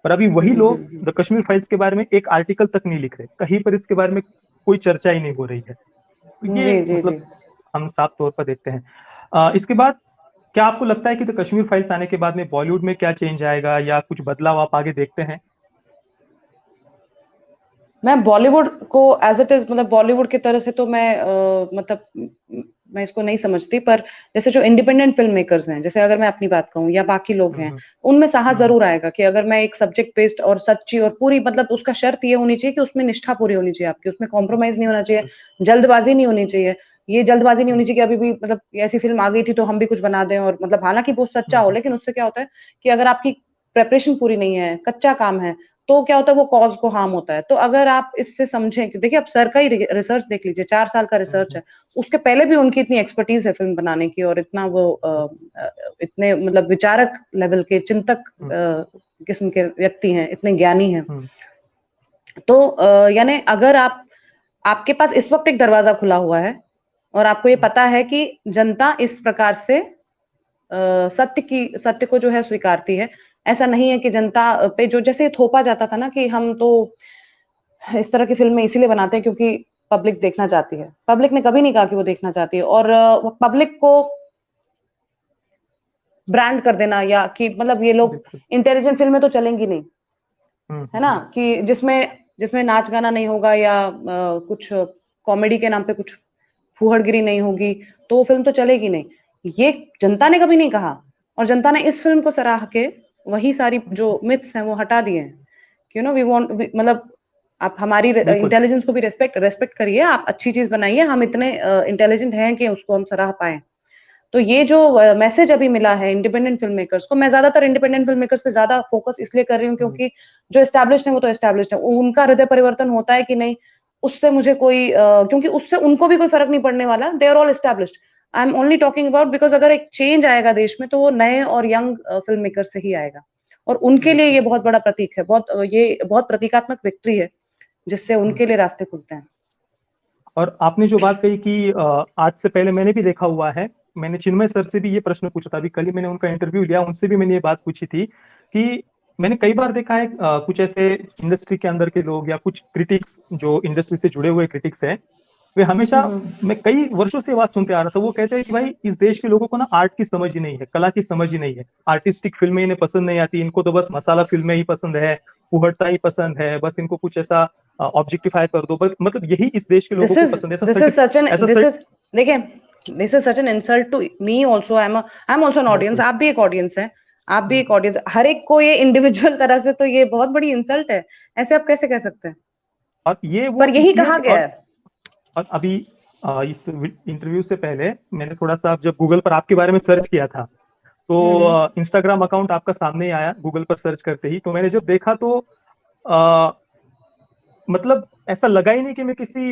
पर अभी हुँ, वही हुँ, लोग हुँ। द कश्मीर फाइल्स के बारे में एक आर्टिकल तक नहीं लिख रहे, कहीं पर इसके बारे में कोई चर्चा ही नहीं हो रही है। तो जी, ये जी, मतलब जी। हम साफ तौर पर देखते हैं। इसके बाद क्या आपको लगता है कि द कश्मीर फाइल्स आने के बाद में बॉलीवुड में क्या चेंज आएगा, या कुछ बदलाव आप आगे देखते हैं? मैं बॉलीवुड को एज़ इट इज़, मतलब बॉलीवुड की तरह से तो मैं मतलब मैं इसको नहीं समझती, पर जैसे जो इंडिपेंडेंट फ़िल्म मेकर्स हैं, जैसे अगर मैं अपनी बात कहूँ या बाकी लोग हम्म, हैं, उनमें साहस हम्म, ज़रूर आएगा कि अगर मैं एक सब्जेक्ट बेस्ड और सच्ची और पूरी, मतलब उसका शर्त ये होनी चाहिए कि उसमें निष्ठा पूरी होनी चाहिए आपकी, उसमें कॉम्प्रोमाइज़ नहीं होना चाहिए, जल्दबाज़ी नहीं होनी चाहिए। ये जल्दबाज़ी नहीं हम्म, होनी चाहिए कि अभी भी मतलब ऐसी फ़िल्म आ गई थी तो हम भी कुछ बना दें, और मतलब हालाँकि वो सच्चा हो, हम्म, लेकिन उससे क्या होता है कि अगर आपकी प्रिपरेशन पूरी नहीं है, कच्चा काम है, तो क्या होता है, वो कॉज़ को हार्म होता है। तो अगर आप इससे समझें कि देखिए, आप सर का ही रिसर्च देख लीजिए, 4 साल का रिसर्च हम्म, है। उसके पहले भी उनकी इतनी एक्सपर्टीज़ है फ़िल्म बनाने की, और इतना वो इतने मतलब विचारक लेवल के, चिंतक हम्म, किस्म के व्यक्ति हैं, इतने ज्ञानी हैं। हम्म, तो यानी अगर आपके पास इस वक़्त एक दरवाज़ा खुला हुआ है, और आपको ये पता है कि जनता इस प्रकार से सत्य को जो है स्वीकारती है। ऐसा नहीं है कि जनता पे जो जैसे थोपा जाता था ना कि हम तो इस तरह की फ़िल्में इसीलिए बनाते हैं क्योंकि पब्लिक देखना चाहती है। पब्लिक ने कभी नहीं कहा कि वो देखना चाहती है, और वो पब्लिक को ब्रांड कर देना, या कि मतलब ये लोग बिल्कुल। इंटेलिजेंट फ़िल्में तो चलेंगी नहीं, हम्म, है ना? कि जिसमें जिसमें नाच-गाना नहीं होगा, या कुछ कॉमेडी के नाम पे कुछ फूहड़गिरी नहीं होगी, तो वो फ़िल्म तो चलेगी नहीं। ये जनता ने कभी नहीं कहा, और जनता ने इस फ़िल्म को सराह के वही सारी जो मिथ्स हैं वो हटा दिए हैं। You know we want we मतलब आप हमारी बिल्कुल। इंटेलिजेंस को भी रिस्पेक्ट रिस्पेक्ट करिए, आप अच्छी चीज़ बनाइए, हम इतने इंटेलिजेंट हैं कि उसको हम सराह पाएँ। तो ये जो मैसेज अभी मिला है इंडिपेंडेंट फ़िल्म मेकर्स को, मैं ज़्यादातर इंडिपेंडेंट फ़िल्म मेकर्स पे ज़्यादा फ़ोकस इसलिए कर रही हूँ हम्म, क्योंकि जो एस्टेब्लिश्ड है वो तो एस्टेब्लिश्ड है। उनका हृदय परिवर्तन होता है कि नहीं, उससे मुझे कोई क्योंकि उससे उनको भी कोई फ़र्क नहीं पड़ने वाला, they are all established. I am only talking about, because अगर एक चेंज आएगा देश में तो वो नए और यंग फ़िल्म मेकर्स से ही आएगा। और उनके लिए बिल्कुल। ये बहुत बड़ा प्रतीक है, ये बहुत प्रतीकात्मक विक्ट्री है, जिससे हम्म। उनके लिए रास्ते खुलते हैं। और आपने जो बात कही कि आज से पहले मैंने भी देखा हुआ है, मैंने चिन्मय सर से भी ये प्रश्न पूछा था, अभी कल ही मैंने उनका इंटरव्यू लिया, उनसे भी मैंने ये बात पूछी थी कि मैंने कई बार देखा है कुछ ऐसे इंडस्ट्री के अंदर के लोग या कुछ क्रिटिक्स जो इंडस्ट्री से जुड़े हुए क्रिटिक्स हैं, वे हमेशा, मैं कई वर्षों से ये बात सुनते आ रहा था, वो कहते हैं कि भाई इस देश के लोगों को ना आर्ट की समझ ही नहीं है, कला की समझ ही नहीं है, आर्टिस्टिक फिल्में इन्हें पसंद नहीं आती, इनको तो बस मसाला फिल्में ही पसंद है, फुहड़ता ही पसंद है, बस इनको कुछ ऐसा ऑब्जेक्टिफाई कर दो, बस मतलब यही इस देश के लोगों को पसंद है, ऐसा दिस इज सच एन ऐसा दिस इज देखिए, this is such an insult to me also. I am also an audience. बिल्कुल। आप भी एक ऑडियंस है, आप भी एक हम्म। ऑडियंस। हर एक को ये इंडिविजुअल तरह से तो ये बहुत बड़ी इंसल्ट है। ऐसे आप कैसे कह सकते हैं? और ये वो पर यही इसलिए, कहा गया है। और अभी इस इंटरव्यू से पहले मैंने थोड़ा सा जब गूगल पर आपके बारे में सर्च किया था, हम्म। तो इंस्टाग्राम अकाउंट आपका सामने ही आया गूगल पर सर्च करते ही, तो मैंने जब देखा तो आ, मतलब ऐसा लगा ही नहीं कि मैं किसी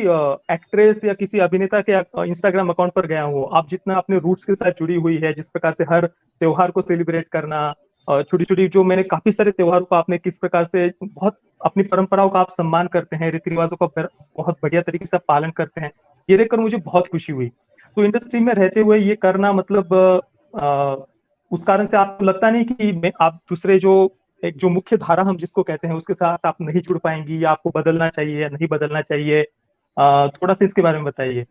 एक्ट्रेस या किसी अभिनेता के इंस्टाग्राम अकाउंट पर गया हूँ। आप जितना अपने रूट्स के साथ जुड़ी हुई है, जिस प्रकार से हर त्योहार को सेलिब्रेट करना, छोटी छोटी जो मैंने काफी सारे त्योहारों को आपने किस प्रकार से बहुत अपनी परंपराओं का आप सम्मान करते हैं, रीति रिवाजों का बहुत बढ़िया तरीके से आप पालन करते हैं, ये देखकर मुझे बहुत खुशी हुई। तो इंडस्ट्री में रहते हुए ये करना मतलब उस कारण से आपको लगता नहीं कि आप दूसरे जो एक जो मुख्य धारा हम जिसको कहते हैं उसके साथ आप नहीं जुड़ पाएंगी, या आपको बदलना चाहिए या नहीं बदलना चाहिए, थोड़ा सा इसके बारे में बताइए।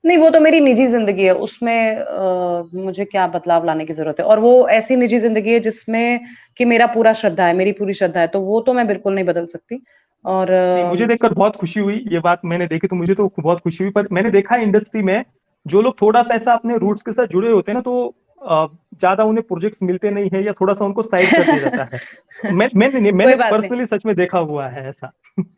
नहीं, वो तो मेरी निजी जिंदगी है, उसमें मुझे क्या बदलाव लाने की जरूरत है? और वो ऐसी निजी जिंदगी है जिसमें कि मेरा पूरा श्रद्धा है, मेरी पूरी श्रद्धा है, तो वो तो मैं बिल्कुल नहीं बदल सकती। और नहीं, मुझे देखकर बहुत खुशी हुई, ये बात मैंने देखी तो मुझे तो बहुत खुशी हुई, पर मैंने देखा है इंडस्ट्री में जो लोग थोड़ा सा ऐसा अपने रूट्स के साथ जुड़े होते हैं ना, तो ज्यादा उन्हें प्रोजेक्ट्स मिलते नहीं है, या थोड़ा सा उनको साइड कर दिया जाता है। कोई मैंने बात नहीं। पर्सनली सच में देखा हुआ है ऐसा।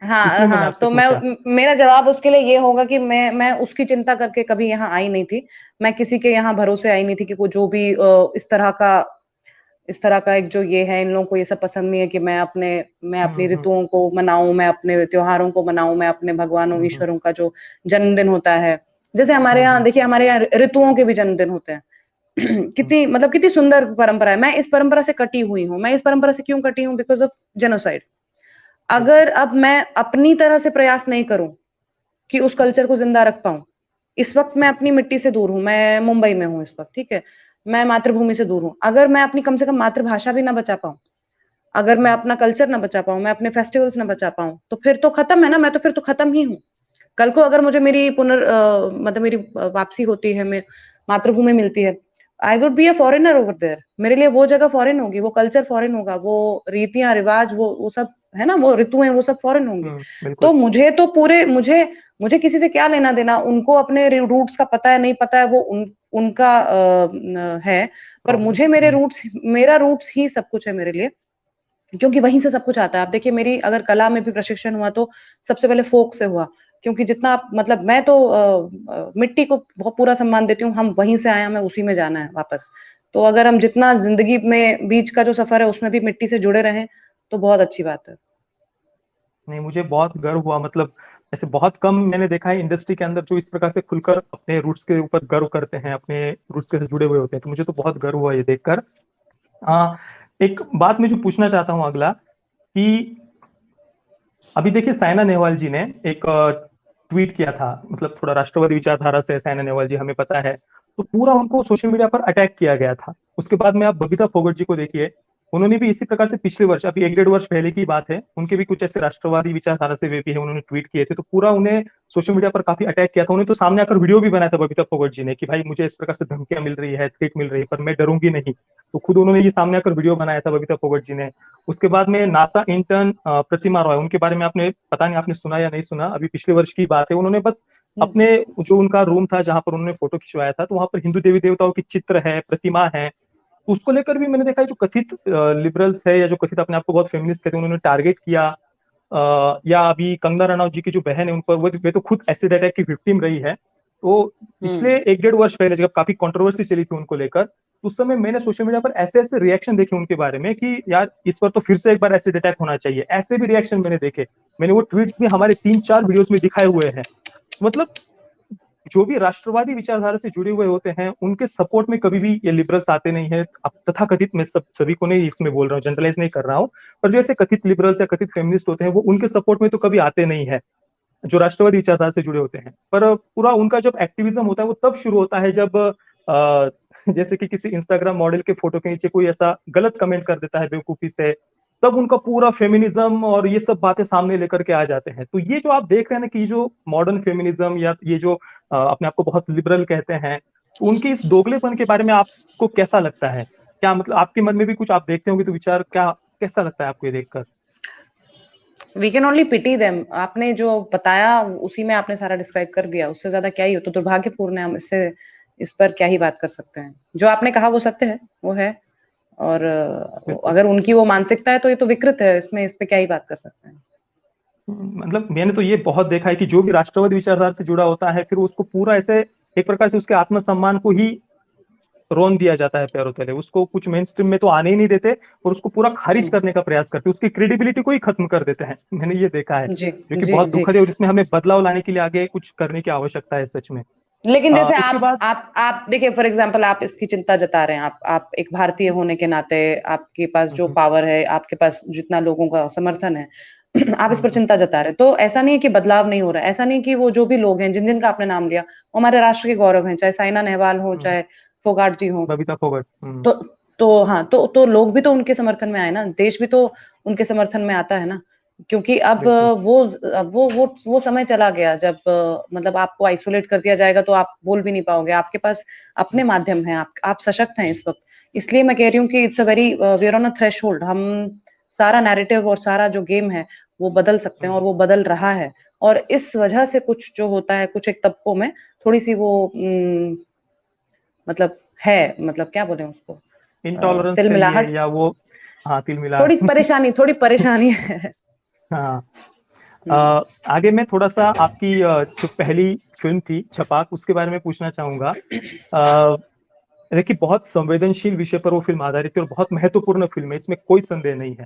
हाँ इसलिए मैंने हाँ, आपसे तो पूछा। मेरा जवाब उसके लिए ये होगा कि मैं उसकी चिंता करके कभी यहाँ आई नहीं थी। मैं किसी के यहाँ भरोसे आई नहीं थी कि कोई जो भी इस तरह का एक जो ये है, इन लोगों को ये सब पसंद नहीं है कि मैं अपनी हम्म। ऋतुओं को मनाऊं, मैं अपने त्योहारों को मनाऊं, मैं अपने भगवानों हम्म। ईश्वरों का जो जन्मदिन होता है। जैसे हमारे यहाँ हम्म। देखिए, हमारे यहाँ ऋतुओं के भी जन्मदिन होते हैं। हम्म। कितनी सुंदर परंपरा है। मैं इस परंपरा से कटी हुई हूँ। मैं इस परंपरा से क्यों कटी हूँ? Because of genocide. बिल्कुल। अगर अब मैं अपनी तरह से प्रयास नहीं करूं कि उस कल्चर को जिंदा रख पाऊं, इस वक्त मैं अपनी मिट्टी से दूर हूं, मैं मुंबई में हूं इस वक्त, ठीक है, मैं मातृभूमि से दूर हूं। अगर मैं अपनी कम से कम मातृभाषा भी ना बचा पाऊं, अगर मैं अपना कल्चर ना बचा पाऊं, मैं अपने फेस्टिवल्स ना बचा पाऊं, तो फिर तो खत्म है ना, मैं तो फिर तो खत्म ही हूं। कल को अगर मुझे मतलब मेरी वापसी होती है, मैं मातृभूमि मिलती है, I would be a foreigner over there. मेरे लिए वो जगह फॉरेन होगी, वो कल्चर फॉरेन होगा, वो रीतियां रिवाज, वो सब है ना, वो ऋतुएं, वो सब फॉरेन होंगी। बिल्कुल। तो मुझे तो पूरे मुझे मुझे किसी से क्या लेना देना? उनको अपने रूट्स का पता है नहीं पता है, वो उनका है। पर मुझे मेरे प्रॉब्लम। रूट्स मेरा रूट्स ही सब कुछ है मेरे लिए, क्योंकि वहीं से सब कुछ आता है। आप देखिए, मेरी अगर कला में भी प्रशिक्षण हुआ तो सबसे पहले फोक से हुआ। क्योंकि जितना आप मतलब, मैं तो मिट्टी को बहुत पूरा सम्मान देती हूँ। हम वहीं से आए, हमें उसी में जाना है वापस। तो अगर हम जितना जिंदगी में बीच का जो सफर है उसमें भी मिट्टी से जुड़े रहें तो बहुत अच्छी बात है। नहीं, मुझे बहुत गर्व हुआ, मतलब ऐसे बहुत कम मैंने देखा है इंडस्ट्री के अंदर जो इस प्रकार से खुलकर अपने रूट्स के ऊपर गर्व करते हैं, अपने रूट्स के साथ जुड़े हुए होते हैं, तो मुझे तो बहुत गर्व हुआ ये देखकर। आ, एक बात मैं जो पूछना चाहता हूँ अगला, कि अभी देखिए साइना नेहवाल जी ने एक ट्वीट किया था, मतलब थोड़ा राष्ट्रवादी विचारधारा से साइना नेहवाल जी, हमें पता है, तो पूरा उनको सोशल मीडिया पर अटैक किया गया था। उसके बाद में आप बबीता फोगट जी को देखिए, उन्होंने भी इसी प्रकार से पिछले वर्ष, अभी एक डेढ़ वर्ष पहले की बात है, उनके भी कुछ ऐसे राष्ट्रवादी विचारधारा से वे भी है, उन्होंने ट्वीट किए थे, तो पूरा उन्हें सोशल मीडिया पर काफी अटैक किया था। उन्हें तो सामने आकर वीडियो भी बनाया था बबीता फोगट जी ने कि भाई मुझे इस प्रकार से धमकियां मिल रही है, थ्रेट मिल रही है, पर मैं डरूंगी नहीं। तो खुद उन्होंने ये सामने आकर वीडियो बनाया था बबीता फोगट जी ने। उसके बाद में नासा इंटर्न प्रतिमा रॉय, उनके बारे में आपने पता नहीं आपने सुना या नहीं सुना, अभी पिछले वर्ष की बात है, उन्होंने बस हम्म। अपने जो उनका रूम था जहां पर उन्होंने फोटो खिंचवाया था, तो वहां पर हिंदू देवी देवताओं की चित्र है, प्रतिमा है, तो उसको लेकर भी मैंने देखा है जो कथित लिबरल्स है, या जो कथित अपने आप को बहुत फेमिनिस्ट कहते हैं, उन्होंने टारगेट किया। या अभी कंगना रनौत जी की जो बहन है उन पर वे तो खुद एसिड अटैक की विक्टिम रही है। तो पिछले हम्म। एक डेढ़ वर्ष पहले जब काफी कंट्रोवर्सी चली थी उनको लेकर, तो उस समय मैंने सोशल मीडिया पर ऐसे ऐसे रिएक्शन देखे उनके बारे में कि यार इस पर तो फिर से एक बार एसिड अटैक होना चाहिए, ऐसे भी रिएक्शन मैंने देखे। मैंने वो ट्वीट्स भी हमारे 3-4 वीडियोस में दिखाए हुए हैं। मतलब जो भी राष्ट्रवादी विचारधारा से जुड़े हुए होते हैं उनके सपोर्ट में कभी भी ये लिबरल्स आते नहीं है। अब तथा कथित, मैं सभी को नहीं इसमें बोल रहा हूँ, जनरलाइज नहीं कर रहा हूँ, पर जो ऐसे कथित लिबरल्स या कथित फेमिनिस्ट होते हैं वो उनके सपोर्ट में तो कभी आते नहीं है, जो राष्ट्रवादी विचारधारा से जुड़े होते हैं। पर पूरा उनका जब एक्टिविज्म होता है वो तब शुरू होता है जब जैसे कि किसी इंस्टाग्राम मॉडल के फोटो के नीचे कोई ऐसा गलत कमेंट कर देता है बेवकूफी से, तब उनका पूरा फेमिनिज्म और ये सब बातें सामने लेकर के आ जाते हैं। तो ये जो आप देख रहे हैं ना कि जो मॉडर्न फेमिनिज्म या ये जो अपने आप को बहुत लिबरल कहते हैं, तो उनके इस दोगलेपन के बारे में आपको कैसा लगता है? क्या मतलब आपके मन में भी कुछ आप देखते होंगे तो विचार क्या कैसा लगता है आपको ये देखकर? We can only pity them. आपने जो बताया उसी में आपने सारा डिस्क्राइब कर दिया, उससे ज्यादा क्या ही हो। तो दुर्भाग्यपूर्ण है, हम इससे इस पर क्या ही बात कर सकते हैं। जो आपने कहा वो सत्य है, वो है। और बिल्कुल। अगर उनकी वो मानसिकता है तो ये तो विकृत है, इसमें इस पे क्या ही बात कर सकते हैं। मतलब मैंने तो ये बहुत देखा है कि जो भी राष्ट्रवादी विचारधारा से जुड़ा होता है, फिर उसको पूरा ऐसे एक प्रकार से उसके आत्मसम्मान को ही रोन दिया जाता है पैरों तले, उसको कुछ मेन स्ट्रीम में तो आने ही नहीं देते और उसको पूरा खारिज हम्म, करने का प्रयास करते हैं, उसकी क्रेडिबिलिटी को ही खत्म कर देते हैं। मैंने ये देखा है, जी जो कि जी बहुत जी। दुखद है और इसमें हमें बदलाव लाने के लिए आगे कुछ करने की आवश्यकता है सच में। लेकिन जैसे उसके बाद आप देखिए, फॉर एग्जांपल आप इसकी चिंता जता रहे हैं, आप एक भारतीय होने के नाते, आपके पास जो हम्म, पावर है, आपके पास जितना लोगों का समर्थन है, आप इस पर हम्म, चिंता जता रहे हैं। तो ऐसा नहीं है कि बदलाव नहीं हो रहा है, ऐसा नहीं कि वो जो भी लोग हैं जिन जिनका आपने नाम लिया वो हमारे राष्ट्र के गौरव हैं, चाहे साइना नेहवाल हो, हम्म, चाहे फोगाट जी हो। बबीता फोगट। तो हाँ, तो लोग भी तो उनके समर्थन में आए ना, देश भी तो उनके समर्थन में आता है ना। क्योंकि अब बिल्कुल। वो समय चला गया जब मतलब आपको आइसोलेट कर दिया जाएगा तो आप बोल भी नहीं पाओगे। आपके पास अपने माध्यम हैं, आप सशक्त हैं इस वक्त। इसलिए मैं कह रही हूँ कि it's a very we are on a threshold. हम सारा नैरेटिव और सारा जो गेम है वो बदल सकते हैं, और वो बदल रहा है। और इस वजह से कुछ जो होता है, कुछ एक तबकों में थोड़ी सी वो मतलब है, मतलब क्या बोले उसको, इंटॉलरेंस कहिए तिलमिलाहट, या वो, हाँ तिल मिला। थोड़ी परेशानी है। हाँ। हुँ। आगे मैं थोड़ा सा आपकी जो पहली फिल्म थी छपाक उसके बारे में पूछना चाहूंगा। अ, देखिए बहुत संवेदनशील विषय पर वो फिल्म आधारित है और बहुत महत्वपूर्ण फिल्म है, इसमें कोई संदेह नहीं है।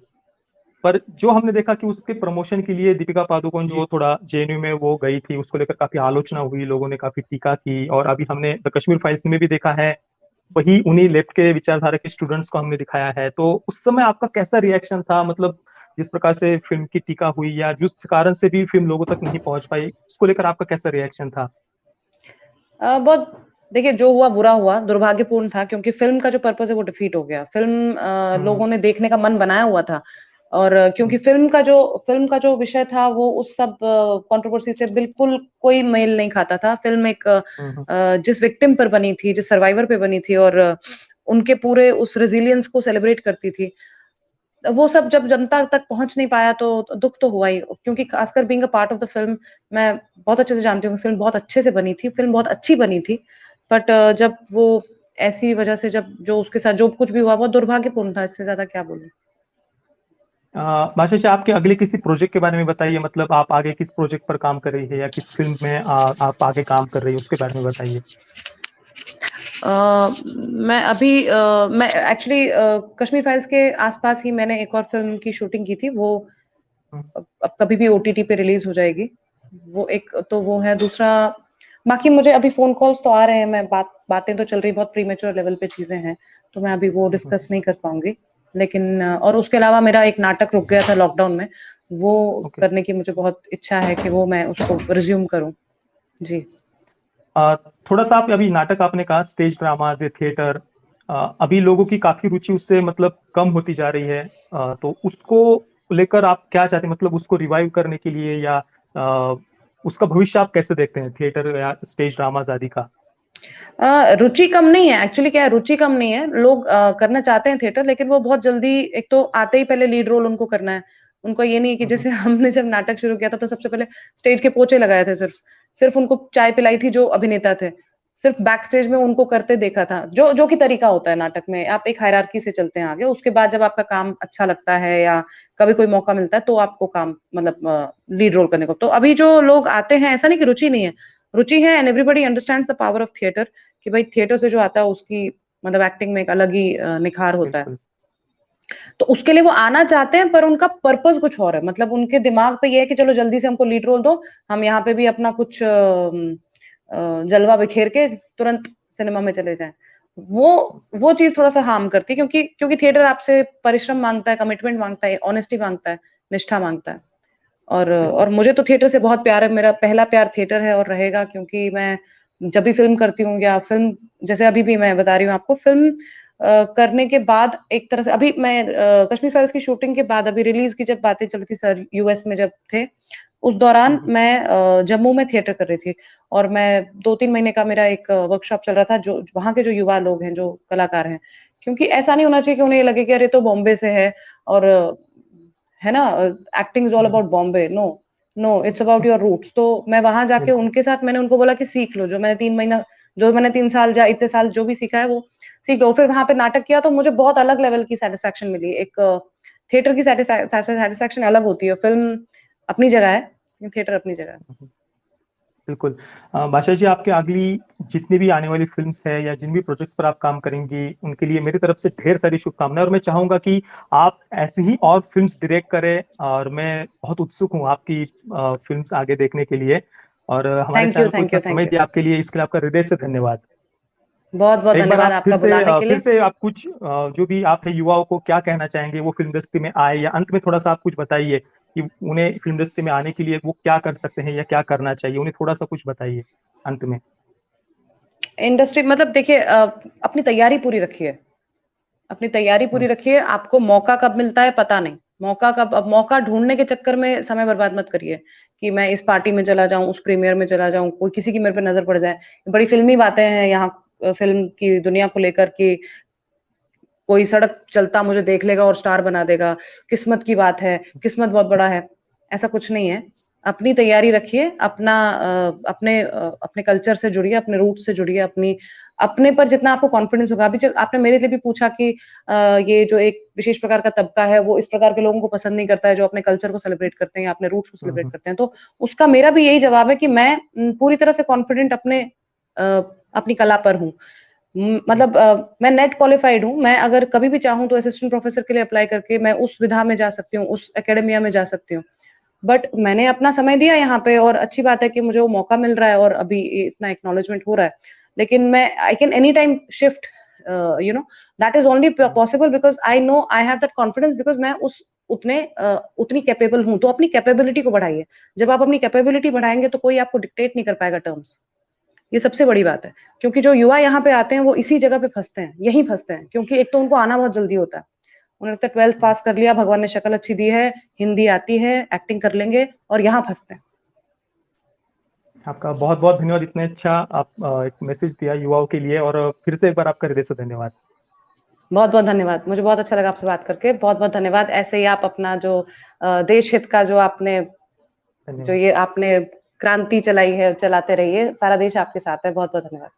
पर जो हमने देखा कि उसके प्रमोशन के लिए दीपिका पादुकोण जो थोड़ा जेएनयू में वो गई थी, उसको लेकर काफी आलोचना हुई, लोगों ने काफी टीका की। और अभी हमने द कश्मीर फाइल्स में भी देखा है, वही उन्हीं लेफ्ट के विचारधारा के स्टूडेंट्स को हमने दिखाया है। तो उस समय आपका कैसा रिएक्शन था? मतलब जिस प्रकार से फिल्म की टीका हुई या जिस कारण से भी फिल्म लोगों तक नहीं पहुंच पाई, उसको लेकर आपका कैसा रिएक्शन था? बहुत देखिए, जो हुआ बुरा हुआ, दुर्भाग्यपूर्ण था, क्योंकि फ़िल्म का जो पर्पज़ है वो डिफीट हो गया। फ़िल्म हम्म, लोगों ने देखने का मन बनाया हुआ था। और क्योंकि फ़िल्म का जो विषय था वो उस सब कंट्रोवर्सी से बिल्कुल कोई मेल नहीं खाता था। फ़िल्म एक हम्म, जिस विक्टिम पर बनी थी, जिस सर्वाइवर पे बनी थी, और उनके पूरे उस रेज़िलियंस को सेलिब्रेट करती थी। वो सब जब जनता तक पहुँच नहीं पाया तो दुःख तो हुआ ही, क्योंकि खासकर being a part of the film, मैं बहुत अच्छे से जानती हूँ कि फ़िल्म बहुत अच्छे से बनी थी, फ़िल्म बहुत अच्छी बनी थी। बट जब वो ऐसी वजह से जब जो उसके साथ जो कुछ भी हुआ बहुत दुर्भाग्यपूर्ण था, इससे ज़्यादा क्या बोलूँ? भाषा जी आपके अगले किसी प्रोजेक्ट के बारे में बताइए, मतलब आप आगे किस प्रोजेक्ट पर काम कर रही है या किस फिल्म में आप आगे काम कर रही है उसके बारे में बताइए। मैं अभी मैं एक्चुअली कश्मीर फाइल्स के आस-पास ही मैंने एक और फ़िल्म की शूटिंग की थी, वो हम्म, अब कभी भी ओटीटी पे रिलीज़ हो जाएगी। वो एक तो वो है, दूसरा बाकी मुझे अभी फ़ोन कॉल्स तो आ रहे हैं, मैं बातें तो चल रही, बहुत प्रीमेच्योर लेवल पे चीज़ें हैं, तो मैं अभी वो हम्म, डिस्कस नहीं कर पाऊँगी। लेकिन और उसके अलावा मेरा एक नाटक रुक गया था लॉकडाउन में, वो ओके। करने की मुझे बहुत इच्छा है कि वो मैं उसको रिज़्यूम करूँ। जी। आ, थोड़ा सा आप अभी नाटक आपने कहा, स्टेज ड्रामाज या थिएटर, अभी लोगों की काफी रुचि उससे मतलब कम होती जा रही है। तो उसको लेकर आप क्या चाहते हैं, मतलब उसको रिवाइव करने के लिए या उसका भविष्य आप कैसे देखते हैं थिएटर या स्टेज ड्रामाज आदि का? रुचि कम नहीं है, एक्चुअली क्या है, रुचि कम नहीं है। लोग करना चाहते हैं थिएटर, लेकिन वो बहुत जल्दी, एक तो आते ही पहले लीड रोल उनको करना है। उनको ये नहीं है कि हम्म, जैसे हमने जब नाटक शुरू किया था तो सबसे पहले स्टेज के पोछे लगाए थे सिर्फ। सिर्फ उनको चाय पिलाई थी जो अभिनेता थे। सिर्फ बैक स्टेज में उनको करते देखा था। जो जो कि तरीका होता है नाटक में, आप एक हायरार्की से चलते हैं आगे। उसके बाद जब आपका काम अच्छा लगता है या कभी कोई मौका मिलता है तो आपको काम मतलब लीड रोल करने को। तो अभी जो लोग आते हैं, ऐसा नहीं कि रुचि नहीं है, रुचि है, and everybody understands the power of theatre, कि भाई थिएटर से जो आता है उसकी मतलब एक्टिंग में एक अलग ही निखार होता है। बिल्कुल। तो उसके लिए वो आना चाहते हैं, पर उनका पर्पस कुछ और है। मतलब उनके दिमाग पे ये है कि चलो जल्दी से हमको लीड रोल दो, हम यहाँ पे भी अपना कुछ जलवा बिखेर के तुरंत सिनेमा में चले जाएं। वो वो चीज थोड़ा सा हार्म करती है, क्योंकि क्योंकि थिएटर आपसे परिश्रम मांगता है, कमिटमेंट मांगता है, ऑनेस्टी मांगता है, निष्ठा मांगता है। और बिल्कुल। मुझे तो थिएटर से बहुत प्यार है, मेरा पहला प्यार थिएटर है और रहेगा, क्योंकि मैं जब भी फ़िल्म करती हूँ या फ़िल्म, जैसे अभी भी मैं बता रही हूँ आपको, फ़िल्म करने के बाद एक तरह से अभी मैं कश्मीर फाइल्स की शूटिंग के बाद अभी रिलीज की जब बातें चल रही थी सर यूएस में जब थे, उस दौरान मैं जम्मू में थिएटर कर रही थी और मैं 2-3 महीने का मेरा एक वर्कशॉप चल रहा था जो वहाँ के जो युवा लोग हैं, जो कलाकार हैं, क्योंकि ऐसा नहीं होना चाहिए कि उन्हें ये लगे कि अरे तो बॉम्बे से है और है ना, acting is all about Bombay. No no, it's about your roots. तो मैं वहां जाके उनके साथ मैंने उनको बोला कि सीख लो, जो मैंने 3 साल या इतने साल जो भी सीखा है वो सीख लो। फिर वहां पे नाटक किया तो मुझे बहुत अलग लेवल की सेटिस्फेक्शन मिली। एक थिएटर की सेटिस्फेक्शन अलग होती है। फिल्म अपनी जगह है, थिएटर अपनी जगह है। बिल्कुल। बादशाह जी, आपके अगली जितनी भी आने वाली फिल्म्स है या जिन भी प्रोजेक्ट्स पर आप काम करेंगी, उनके लिए मेरी तरफ से ढेर सारी शुभकामनाएं, और मैं चाहूंगा कि आप ऐसे ही और फिल्म्स डायरेक्ट करें, और मैं बहुत उत्सुक हूँ आपकी फिल्म्स आगे देखने के लिए। और हमारे थैंक यू, चैनल को थैंक इतना यू, समय थैंक यू। दिया आपके लिए, इसके लिए आपका हृदय से धन्यवाद। बहुत बहुत एक बार धन्यवाद आप आपका बुलाने के फिर लिए। से आप कुछ जो भी आप है युवाओं को क्या कहना चाहेंगे, वो फिल्म इंडस्ट्री में आए, या अंत में थोड़ा सा आप कुछ बताइए कि उन्हें फिल्म इंडस्ट्री में आने के लिए वो क्या कर सकते हैं या क्या करना चाहिए, उन्हें थोड़ा सा कुछ बताइए अंत में। इंडस्ट्री मतलब देखिए, अपनी तैयारी पूरी रखिए, अपनी तैयारी पूरी रखिए। आपको मौका कब मिलता है पता नहीं, अब मौका ढूंढने के चक्कर में समय बर्बाद मत करिए कि मैं इस पार्टी में चला जाऊं, उस प्रीमियर में चला जाऊं, कोई किसी की मेरे पे नजर पड़ जाए। बड़ी फिल्मी बातें हैं यहाँ फिल्म की दुनिया को लेकर कि कोई सड़क चलता मुझे देख लेगा और स्टार बना देगा, किस्मत की बात है, किस्मत बहुत बड़ा है। ऐसा कुछ नहीं है। अपनी तैयारी रखिए, अपने कल्चर से जुड़िए, अपने रूट से जुड़िए, अपने पर जितना आपको कॉन्फिडेंस होगा। अभी जब आपने मेरे लिए भी पूछा कि ये जो एक विशेष प्रकार का तबका है वो इस प्रकार के लोगों को पसंद नहीं करता है जो अपने कल्चर को सेलिब्रेट करते हैं या अपने रूट्स को सेलिब्रेट करते हैं, तो उसका मेरा भी यही जवाब है कि मैं पूरी तरह से कॉन्फिडेंट अपनी कला पर हूँ। मतलब मैं नेट क्वालिफाइड हूँ। मैं अगर कभी भी चाहूँ तो असिस्टेंट प्रोफेसर के लिए अप्लाई करके मैं उस विधा में जा सकती हूँ, उस एकेडमिया में जा सकती हूँ। बट मैंने अपना समय दिया यहाँ पे और अच्छी बात है कि मुझे वो मौका मिल रहा है और अभी इतना एक्नॉलेजमेंट हो रहा है। लेकिन मैं I can any time shift, you know, that is only possible because I know I have that confidence, because मैं उतनी कैपेबल हूँ। तो अपनी कैपेबिलिटी को बढ़ाइए। जब आप अपनी कैपेबिलिटी बढ़ाएंगे तो कोई आपको डिक्टेट नहीं कर पाएगा टर्म्स। ये सबसे बड़ी बात है, क्योंकि जो युवा यहाँ पे आते हैं वो इसी जगह पे फंसते हैं, यहीं फंसते हैं, क्योंकि एक तो उनको आना बहुत जल्दी होता है। उन्हें लगता है 12th पास कर लिया, भगवान ने शक्ल अच्छी दी है, हिंदी आती है, एक्टिंग कर लेंगे, और यहाँ फंसते हैं। आपका बहुत बहुत धन्यवाद, इतने अच्छा आप एक मैसेज दिया युवाओं के लिए, और फिर से एक बार आपका हृदय से धन्यवाद। बहुत बहुत धन्यवाद, मुझे बहुत अच्छा लगा आपसे बात करके। बहुत बहुत धन्यवाद। ऐसे ही आप अपना जो देश हित का जो धन्यवाद। आपने क्रांति चलाई है, चलाते रहिए। सारा देश आपके साथ है। बहुत बहुत धन्यवाद।